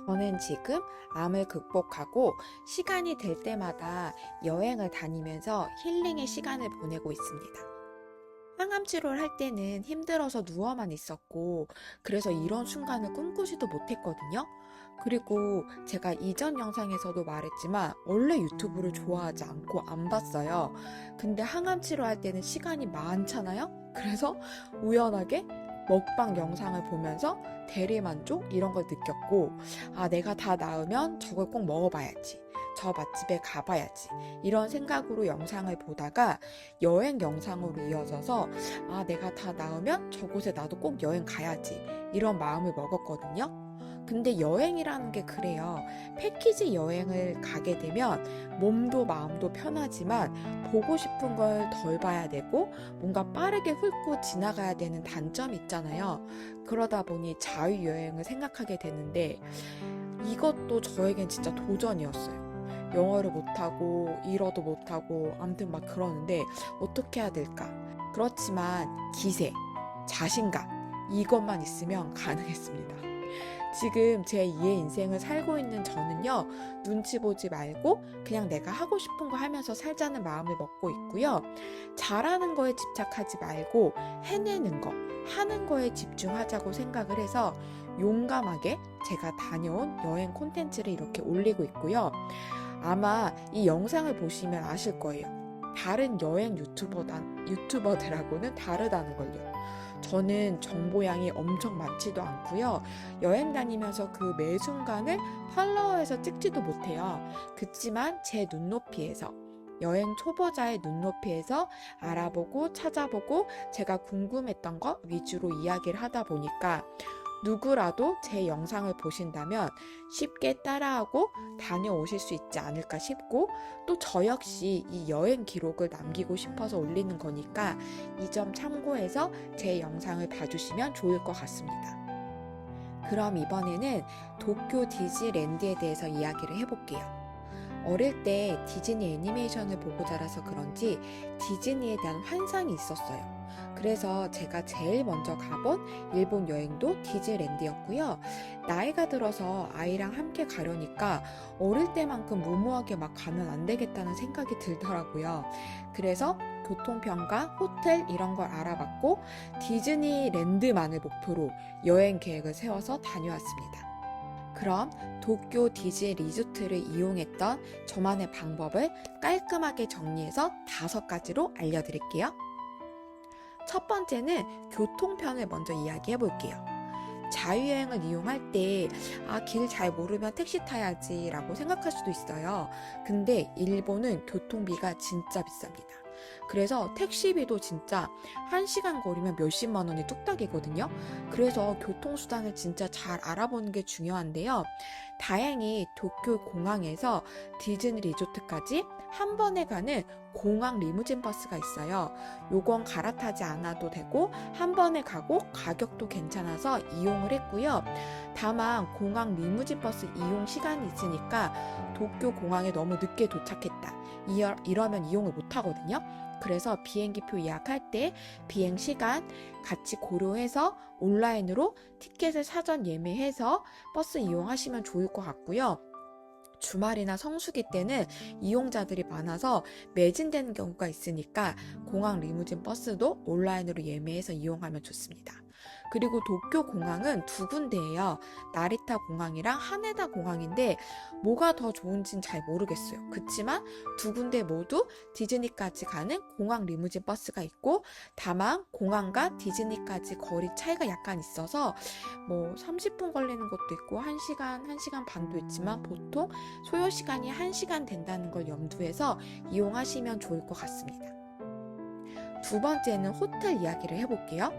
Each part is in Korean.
저는 지금 암을 극복하고 시간이 될 때마다 여행을 다니면서 힐링의 시간을 보내고 있습니다. 항암 치료를 할 때는 힘들어서 누워만 있었고, 그래서 이런 순간을 꿈꾸지도 못했거든요. 그리고 제가 이전 영상에서도 말했지만, 원래 유튜브를 좋아하지 않고 안 봤어요. 근데 항암 치료할 때는 시간이 많잖아요? 그래서 우연하게 먹방 영상을 보면서 대리만족 이런 걸 느꼈고, 아, 내가 다 나으면 저걸 꼭 먹어봐야지. 저 맛집에 가봐야지. 이런 생각으로 영상을 보다가 여행 영상으로 이어져서 아, 내가 다 나으면 저곳에 나도 꼭 여행 가야지. 이런 마음을 먹었거든요. 근데 여행이라는 게 그래요. 패키지 여행을 가게 되면 몸도 마음도 편하지만 보고 싶은 걸 덜 봐야 되고 뭔가 빠르게 훑고 지나가야 되는 단점이 있잖아요. 그러다 보니 자유여행을 생각하게 되는데 이것도 저에겐 진짜 도전이었어요. 영어를 못하고 일어도 못하고 아무튼 막 그러는데 어떻게 해야 될까? 그렇지만 기세, 자신감 이것만 있으면 가능했습니다. 지금 제2의 인생을 살고 있는 저는요, 눈치 보지 말고 그냥 내가 하고 싶은 거 하면서 살자는 마음을 먹고 있고요. 잘하는 거에 집착하지 말고 해내는 거, 하는 거에 집중하자고 생각을 해서 용감하게 제가 다녀온 여행 콘텐츠를 이렇게 올리고 있고요. 아마 이 영상을 보시면 아실 거예요. 다른 여행 유튜버들하고는 다르다는 걸요. 저는 정보량이 엄청 많지도 않고요. 여행 다니면서 그 매 순간을 팔로워해서 찍지도 못해요. 그치만 제 눈높이에서 여행 초보자의 눈높이에서 알아보고 찾아보고 제가 궁금했던 거 위주로 이야기를 하다 보니까 누구라도 제 영상을 보신다면 쉽게 따라하고 다녀오실 수 있지 않을까 싶고 또 저 역시 이 여행 기록을 남기고 싶어서 올리는 거니까 이 점 참고해서 제 영상을 봐주시면 좋을 것 같습니다. 그럼 이번에는 도쿄 디즈랜드에 대해서 이야기를 해볼게요. 어릴 때 디즈니 애니메이션을 보고 자라서 그런지 디즈니에 대한 환상이 있었어요. 그래서 제가 제일 먼저 가본 일본 여행도 디즈랜드였고요. 나이가 들어서 아이랑 함께 가려니까 어릴 때만큼 무모하게 막 가면 안 되겠다는 생각이 들더라고요. 그래서 교통편과 호텔 이런 걸 알아봤고 디즈니랜드만을 목표로 여행 계획을 세워서 다녀왔습니다. 그럼 도쿄 디즈 리조트를 이용했던 저만의 방법을 깔끔하게 정리해서 5가지로 알려드릴게요. 첫 번째는 교통편을 먼저 이야기해 볼게요. 자유여행을 이용할 때, 아, 길 잘 모르면 택시 타야지 라고 생각할 수도 있어요. 근데 일본은 교통비가 진짜 비쌉니다. 그래서 택시비도 진짜 1시간 거리면 몇십만 원이 뚝딱이거든요. 그래서 교통수단을 진짜 잘 알아보는 게 중요한데요. 다행히 도쿄 공항에서 디즈니 리조트까지 한 번에 가는 공항 리무진 버스가 있어요. 요건 갈아타지 않아도 되고 한 번에 가고 가격도 괜찮아서 이용을 했고요. 다만 공항 리무진 버스 이용 시간이 있으니까 도쿄 공항에 너무 늦게 도착했다. 이러면 이용을 못 하거든요. 그래서 비행기표 예약할 때 비행 시간 같이 고려해서 온라인으로 티켓을 사전 예매해서 버스 이용하시면 좋을 것 같고요. 주말이나 성수기 때는 이용자들이 많아서 매진되는 경우가 있으니까 공항 리무진 버스도 온라인으로 예매해서 이용하면 좋습니다. 그리고 도쿄 공항은 2군데예요. 나리타 공항이랑 하네다 공항인데 뭐가 더 좋은지는 잘 모르겠어요. 그치만 2군데 모두 디즈니까지 가는 공항 리무진 버스가 있고 다만 공항과 디즈니까지 거리 차이가 약간 있어서 뭐 30분 걸리는 것도 있고 1시간, 1시간 반도 있지만 보통 소요 시간이 1시간 된다는 걸 염두해서 이용하시면 좋을 것 같습니다. 두 번째는 호텔 이야기를 해볼게요.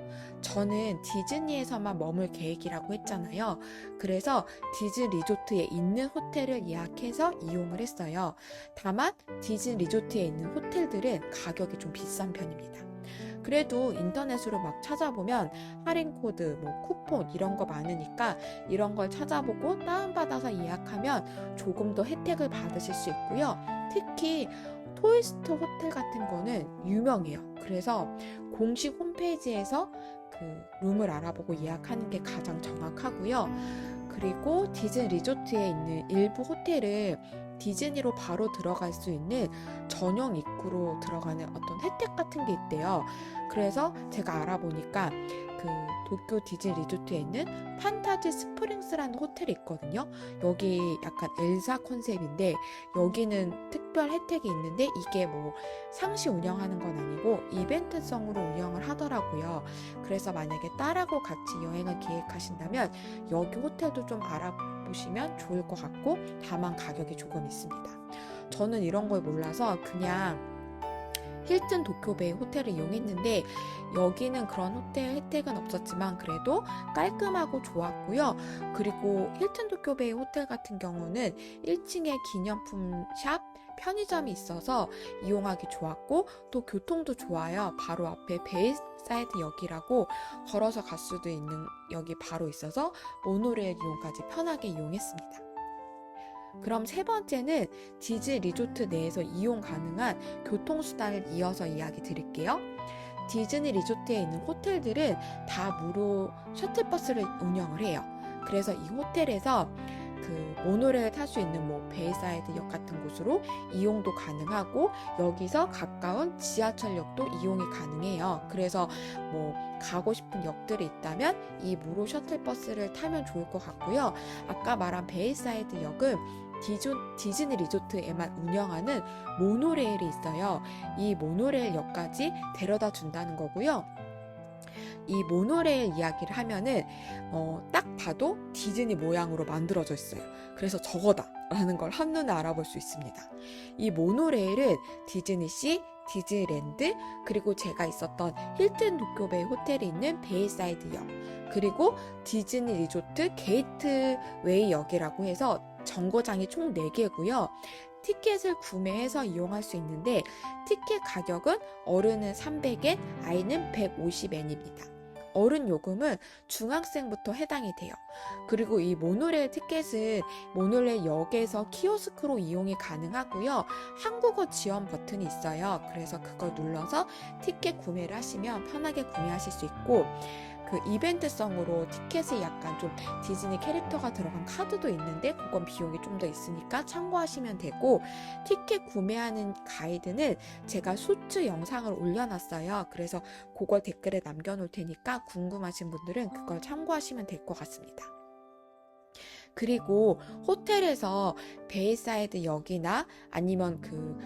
저는 디즈니에서만 머물 계획이라고 했잖아요. 그래서 디즈 리조트에 있는 호텔을 예약해서 이용을 했어요. 다만 디즈 리조트에 있는 호텔들은 가격이 좀 비싼 편입니다. 그래도 인터넷으로 막 찾아보면 할인 코드, 뭐 쿠폰 이런 거 많으니까 이런 걸 찾아보고 다운받아서 예약하면 조금 더 혜택을 받으실 수 있고요. 특히 토이스트 호텔 같은 거는 유명해요. 그래서 공식 홈페이지에서 그 룸을 알아보고 예약하는 게 가장 정확하고요. 그리고 디즈니 리조트에 있는 일부 호텔은 디즈니로 바로 들어갈 수 있는 전용 입구로 들어가는 어떤 혜택 같은 게 있대요. 그래서 제가 알아보니까 그 도쿄 디즈니 리조트에 있는 판타지 스프링스라는 호텔이 있거든요. 여기 약간 엘사 컨셉인데 여기는 특별 혜택이 있는데 이게 뭐 상시 운영하는 건 아니고 이벤트성으로 운영을 하더라고요. 그래서 만약에 딸하고 같이 여행을 계획하신다면 여기 호텔도 좀 알아보시면 좋을 것 같고 다만 가격이 조금 있습니다. 저는 이런 걸 몰라서 그냥 힐튼 도쿄베이 호텔을 이용했는데 여기는 그런 호텔 혜택은 없었지만 그래도 깔끔하고 좋았고요. 그리고 힐튼 도쿄베이 호텔 같은 경우는 1층에 기념품 샵, 편의점이 있어서 이용하기 좋았고 또 교통도 좋아요. 바로 앞에 베이사이드 역이라고 걸어서 갈 수도 있는 역이 바로 있어서 모노레일 이용까지 편하게 이용했습니다. 그럼 세 번째는 디즈니 리조트 내에서 이용 가능한 교통수단을 이어서 이야기 드릴게요. 디즈니 리조트에 있는 호텔들은 다 무료 셔틀버스를 운영을 해요. 그래서 이 호텔에서 그 모노레일 탈 수 있는 뭐 베이사이드 역 같은 곳으로 이용도 가능하고 여기서 가까운 지하철역도 이용이 가능해요. 그래서 뭐 가고 싶은 역들이 있다면 이 무료 셔틀버스를 타면 좋을 것 같고요. 아까 말한 베이사이드 역은 디즈니 리조트에만 운영하는 모노레일이 있어요. 이 모노레일 역까지 데려다 준다는 거고요. 이 모노레일 이야기를 하면은 딱 봐도 디즈니 모양으로 만들어져 있어요. 그래서 저거다 라는 걸 한눈에 알아볼 수 있습니다. 이 모노레일은 디즈니시, 디즈니랜드, 그리고 제가 있었던 힐튼 도쿄베이 호텔에 있는 베이사이드 역, 그리고 디즈니 리조트 게이트웨이 역이라고 해서 정거장이 총 4개고요. 티켓을 구매해서 이용할 수 있는데 티켓 가격은 어른은 300엔, 아이는 150엔입니다. 어른 요금은 중학생부터 해당이 돼요. 그리고 이 모노레일 티켓은 모노레일 역에서 키오스크로 이용이 가능하고요. 한국어 지원 버튼이 있어요. 그래서 그걸 눌러서 티켓 구매를 하시면 편하게 구매하실 수 있고 그 이벤트성으로 티켓에 약간 좀 디즈니 캐릭터가 들어간 카드도 있는데 그건 비용이 좀 더 있으니까 참고하시면 되고 티켓 구매하는 가이드는 제가 숏츠 영상을 올려놨어요. 그래서 그걸 댓글에 남겨놓을 테니까 궁금하신 분들은 그걸 참고하시면 될 것 같습니다. 그리고 호텔에서 베이사이드 역이나 아니면 그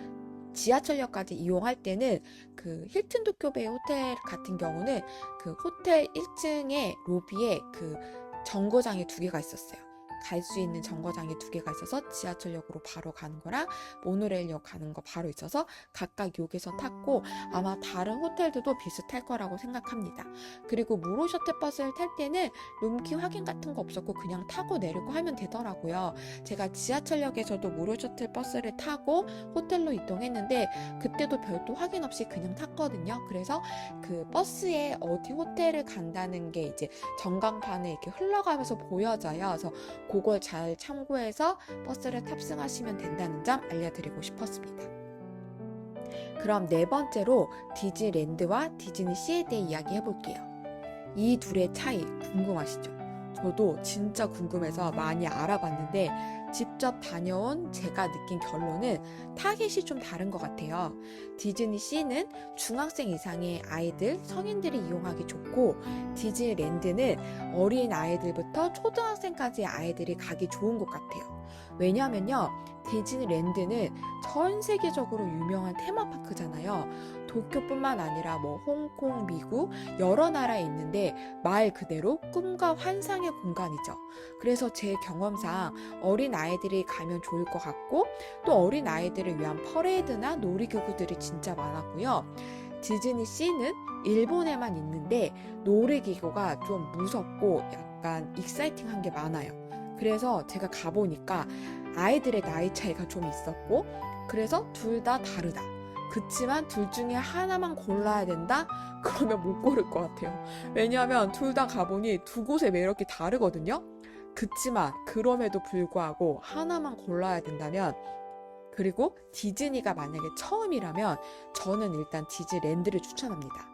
지하철역까지 이용할 때는 그 힐튼 도쿄베이 호텔 같은 경우는 그 호텔 1층에 로비에 그 정거장이 2개가 있었어요. 갈 수 있는 정거장이 2개가 있어서 지하철역으로 바로 가는 거랑 모노레일역 가는 거 바로 있어서 각각 역에서 탔고 아마 다른 호텔들도 비슷할 거라고 생각합니다. 그리고 무료 셔틀버스를 탈 때는 룸키 확인 같은 거 없었고 그냥 타고 내리고 하면 되더라고요. 제가 지하철역에서도 무료 셔틀버스를 타고 호텔로 이동했는데 그때도 별도 확인 없이 그냥 탔거든요. 그래서 그 버스에 어디 호텔을 간다는 게 이제 전광판에 이렇게 흘러가면서 보여져요. 그래서 그걸 잘 참고해서 버스를 탑승하시면 된다는 점 알려드리고 싶었습니다. 그럼 네 번째로 디즈니랜드와 디즈니시에 대해 이야기해 볼게요. 이 둘의 차이 궁금하시죠? 저도 진짜 궁금해서 많이 알아봤는데 직접 다녀온 제가 느낀 결론은 타겟이 좀 다른 것 같아요. 디즈니시는 중학생 이상의 아이들, 성인들이 이용하기 좋고 디즈니랜드는 어린 아이들부터 초등학생까지의 아이들이 가기 좋은 것 같아요. 왜냐면요, 디즈니랜드는 전 세계적으로 유명한 테마파크잖아요. 도쿄뿐만 아니라 뭐 홍콩, 미국 여러 나라에 있는데 말 그대로 꿈과 환상의 공간이죠. 그래서 제 경험상 어린 아이들이 가면 좋을 것 같고 또 어린 아이들을 위한 퍼레이드나 놀이기구들이 진짜 많았고요. 디즈니시는 일본에만 있는데 놀이기구가 좀 무섭고 약간 익사이팅한 게 많아요. 그래서 제가 가보니까 아이들의 나이 차이가 좀 있었고 그래서 둘 다 다르다. 그치만 둘 중에 하나만 골라야 된다? 그러면 못 고를 것 같아요. 왜냐하면 둘 다 가보니 두 곳의 매력이 다르거든요. 그치만 그럼에도 불구하고 하나만 골라야 된다면 그리고 디즈니가 만약에 처음이라면 저는 일단 디즈니랜드를 추천합니다.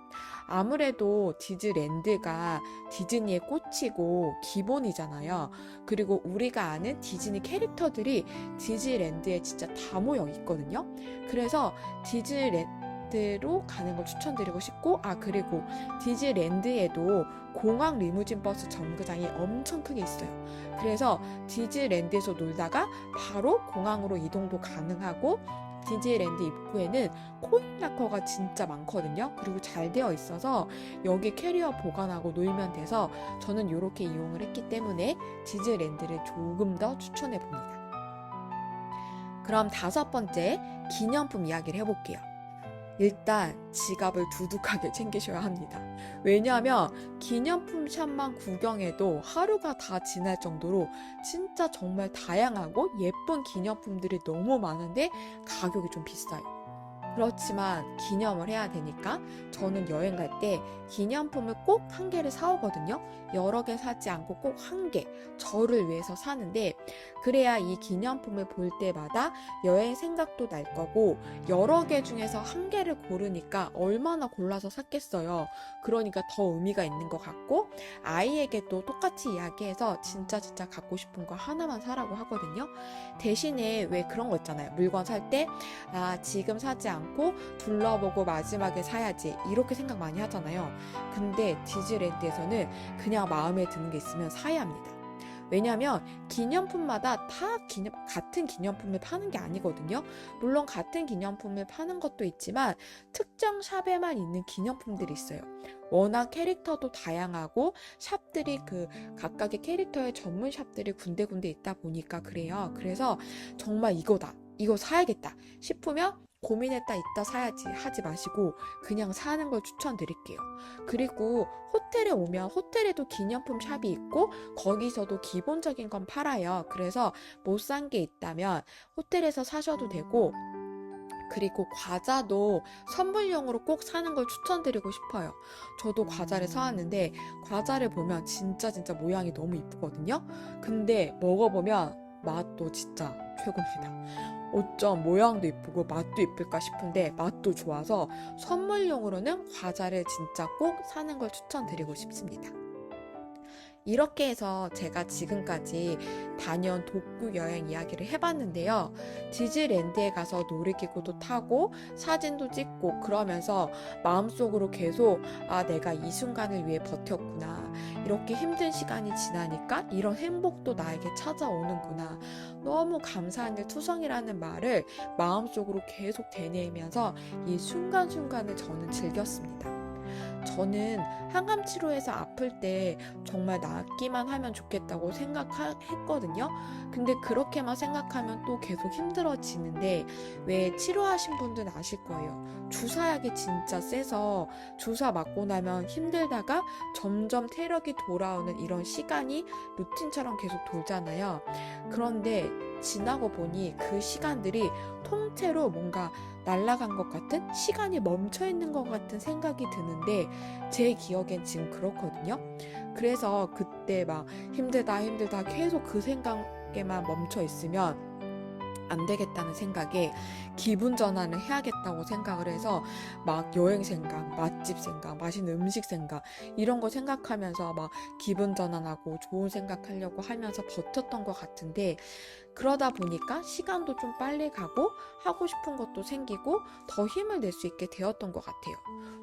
아무래도 디즈랜드가 디즈니의 꽃이고 기본이잖아요. 그리고 우리가 아는 디즈니 캐릭터들이 디즈랜드에 진짜 다 모여 있거든요. 그래서 디즈랜드로 가는 걸 추천드리고 싶고, 그리고 디즈랜드에도 공항 리무진 버스 정거장이 엄청 크게 있어요. 그래서 디즈랜드에서 놀다가 바로 공항으로 이동도 가능하고, 디즈랜드 입구에는 코인 락커가 진짜 많거든요. 그리고 잘 되어 있어서 여기 캐리어 보관하고 놀면 돼서 저는 이렇게 이용을 했기 때문에 디즈랜드를 조금 더 추천해 봅니다. 그럼 5번째, 기념품 이야기를 해볼게요. 일단 지갑을 두둑하게 챙기셔야 합니다. 왜냐하면 기념품 샵만 구경해도 하루가 다 지날 정도로 진짜 정말 다양하고 예쁜 기념품들이 너무 많은데 가격이 좀 비싸요. 그렇지만 기념을 해야 되니까 저는 여행 갈 때 기념품을 꼭 한 개를 사오거든요. 여러 개 사지 않고 꼭 한 개, 저를 위해서 사는데, 그래야 이 기념품을 볼 때마다 여행 생각도 날 거고, 여러 개 중에서 한 개를 고르니까 얼마나 골라서 샀겠어요. 그러니까 더 의미가 있는 것 같고, 아이에게 또 똑같이 이야기해서 진짜 갖고 싶은 거 하나만 사라고 하거든요. 대신에 왜 그런 거 있잖아요. 물건 살 때 지금 사지 않고 둘러보고 마지막에 사야지, 이렇게 생각 많이 하잖아요. 근데 디즈랜드에서는 그냥 마음에 드는 게 있으면 사야 합니다. 왜냐하면 기념품마다 다 같은 기념품을 파는 게 아니거든요. 물론 같은 기념품을 파는 것도 있지만 특정 샵에만 있는 기념품들이 있어요. 워낙 캐릭터도 다양하고 샵들이 각각의 캐릭터의 전문 샵들이 군데군데 있다 보니까 그래요. 그래서 정말 이거다, 이거 사야겠다 싶으면 고민했다 이따 사야지 하지 마시고 그냥 사는 걸 추천드릴게요. 그리고 호텔에 오면 호텔에도 기념품 샵이 있고 거기서도 기본적인 건 팔아요. 그래서 못 산 게 있다면 호텔에서 사셔도 되고, 그리고 과자도 선물용으로 꼭 사는 걸 추천드리고 싶어요. 저도 과자를 사왔는데 과자를 보면 진짜 모양이 너무 이쁘거든요. 근데 먹어보면 맛도 진짜 최고입니다. 어쩜 모양도 이쁘고 맛도 이쁠까 싶은데 맛도 좋아서 선물용으로는 과자를 진짜 꼭 사는 걸 추천드리고 싶습니다. 이렇게 해서 제가 지금까지 다녀온 도쿄 여행 이야기를 해봤는데요. 디즈랜드에 가서 놀이기구도 타고 사진도 찍고 그러면서 마음속으로 계속 내가 이 순간을 위해 버텼구나. 이렇게 힘든 시간이 지나니까 이런 행복도 나에게 찾아오는구나. 너무 감사한 일 투성이라는 말을 마음속으로 계속 되뇌이면서 이 순간순간을 저는 즐겼습니다. 저는 항암 치료해서 아플 때 정말 낫기만 하면 좋겠다고 생각했거든요. 근데 그렇게만 생각하면 또 계속 힘들어지는데, 왜 치료하신 분들은 아실 거예요. 주사약이 진짜 세서 주사 맞고 나면 힘들다가 점점 체력이 돌아오는 이런 시간이 루틴처럼 계속 돌잖아요. 그런데 지나고 보니 그 시간들이 통째로 뭔가 날아간 것 같은, 시간이 멈춰 있는 것 같은 생각이 드는데 제 기억엔 지금 그렇거든요. 그래서 그때 막 힘들다 계속 그 생각에만 멈춰 있으면 안 되겠다는 생각에 기분 전환을 해야겠다고 생각을 해서 막 여행 생각, 맛집 생각, 맛있는 음식 생각 이런 거 생각하면서 막 기분 전환하고 좋은 생각하려고 하면서 버텼던 것 같은데, 그러다 보니까 시간도 좀 빨리 가고 하고 싶은 것도 생기고 더 힘을 낼 수 있게 되었던 것 같아요.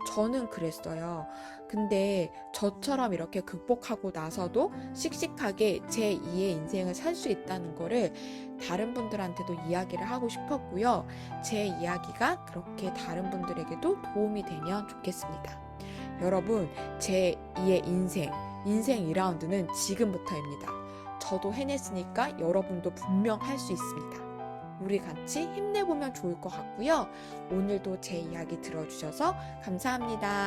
저는 그랬어요. 근데 저처럼 이렇게 극복하고 나서도 씩씩하게 제 2의 인생을 살 수 있다는 거를 다른 분들한테도 이야기를 하고 싶었고요. 제 이야기가 그렇게 다른 분들에게도 도움이 되면 좋겠습니다. 여러분, 제 2의 인생 2라운드는 지금부터입니다. 저도 해냈으니까 여러분도 분명 할 수 있습니다. 우리 같이 힘내보면 좋을 것 같고요. 오늘도 제 이야기 들어주셔서 감사합니다.